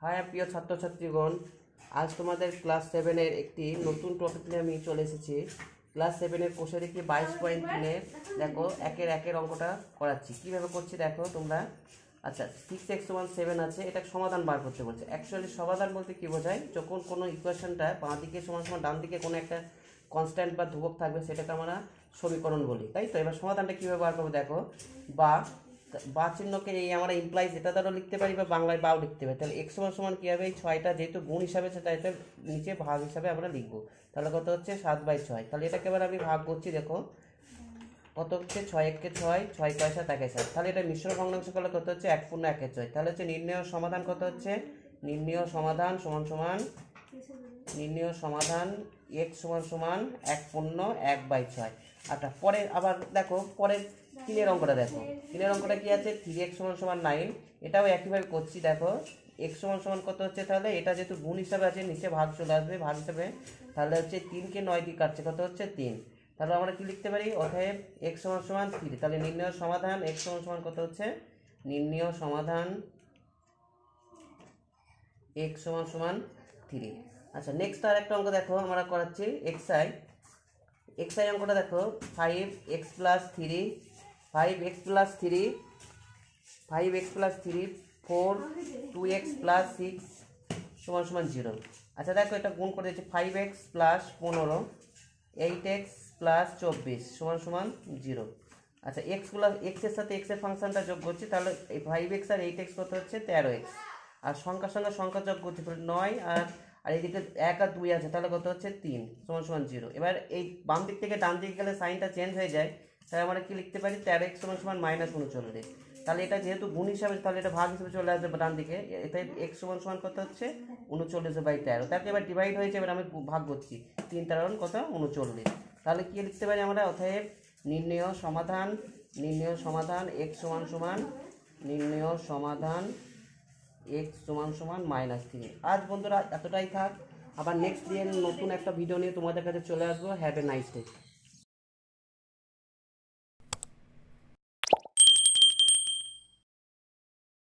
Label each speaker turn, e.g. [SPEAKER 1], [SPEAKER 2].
[SPEAKER 1] High প্রিয় ছাত্রছাত্রীগণ, আজ তোমাদের ক্লাস 7-এর একটি নতুন টপিক নিয়ে আমি চলে এসেছি। ক্লাস 7-এর কোষে দেখি 22.3 দেখো একের অঙ্কটা করাচ্ছি। কীভাবে করছি দেখো তোমরা। আচ্ছা, 6x = 7 আছে, এটা সমাধান বার করতে বলছে। অ্যাকচুয়ালি সমাধান বলতে কী বোঝায়, যখন কোনো ইকুয়েশনটা বাঁ দিকে সমান সমান ডান দিকে কোনো একটা কনস্ট্যান্ট বা ধ্রুবক থাকবে সেটাকে আমরা সমীকরণ বলি, তাই তো। এবার সমাধানটা কীভাবে বার করবো দেখো। বা চিহ্নকে এই আমরা ইমপ্লাইজ এটা দ্বারা লিখতে পারি বা বাংলায় বাও লিখতে পারি। তাহলে x সমান কী হবে, এই 6টা যেহেতু গুণ হিসাবে আছে তাই এটা নিচে ভাগ হিসাবে আমরা লিখবো। তাহলে কত হচ্ছে 7/6। তাহলে এটাকে এবার আমি ভাগ করছি, দেখো কত হচ্ছে 6 1 6, 6 6 7 1 7। তাহলে এটা মিশ্র ভগ্নাংশ করলে কত হচ্ছে 1 পূর্ণ 1 6। তাহলে হচ্ছে নির্ণয় সমাধান কত হচ্ছে, নির্ণয় সমাধান x সমান 1 পূর্ণ 1/6। আচ্ছা, পরে আবার দেখো পরের 3-এর অঙ্কটা দেখো। 3-এর অঙ্কটা কি আছে, 3x = 9। এটাও একইভাবে করছি, দেখো x সমান কত হচ্ছে, তাহলে এটা যেহেতু গুণ হিসাবে আছে নিচে ভাগ চলে আসবে ভাগ হিসাবে। তাহলে হচ্ছে 3কে 9 দিয়ে কাটছে, কত হচ্ছে 3। তাহলে আমরা কি লিখতে পারি, অতএব x সমান 3। তাহলে নির্ণয় সমাধান x সমান কত হচ্ছে, নির্ণয় সমাধান x সমান 3। আচ্ছা, নেক্সট আর একটা অঙ্ক দেখো আমরা করাচ্ছি xi অঙ্কটা দেখো। 5x + 3 4 2x + 6 = 0। আচ্ছা দেখো, এটা গুণ করে দিচ্ছি। 5x + 15 8x + 24 = 0। আচ্ছা, x এর সাথে x এর ফাংশনটা যোগ করছি, তাহলে এই 5x আর 8x কত হচ্ছে 13x। আর সংখ্যার সঙ্গে সংখ্যা যোগ করছি, 9 আর এইদিকে 1 আর 2 আছে, তাহলে কত হচ্ছে 3 = 0। এবার এই বাম দিক থেকে ডান দিকে গেলে সাইনটা চেঞ্জ হয়ে যায়, তাই আমরা কি লিখতে পারি, 13x = -39। তাহলে এটা যেহেতু গুণ হিসাবে, তাহলে এটা ভাগ হিসেবে চলে আসবে ডান দিকে। এটাই x সমান কত হচ্ছে 39/13। তাকে এবার ডিভাইড হয়েছে, এবার আমি ভাগ করছি, 3 13 কত 39। তাহলে কি লিখতে পারি আমরা, অতএব নির্ণয় সমাধান x সমান -3। আজ বন্ধুরা এতটাই থাক, আবার নেক্সট দিন নতুন একটা ভিডিও নিয়ে তোমাদের কাছে চলে আসবো। Have a nice day.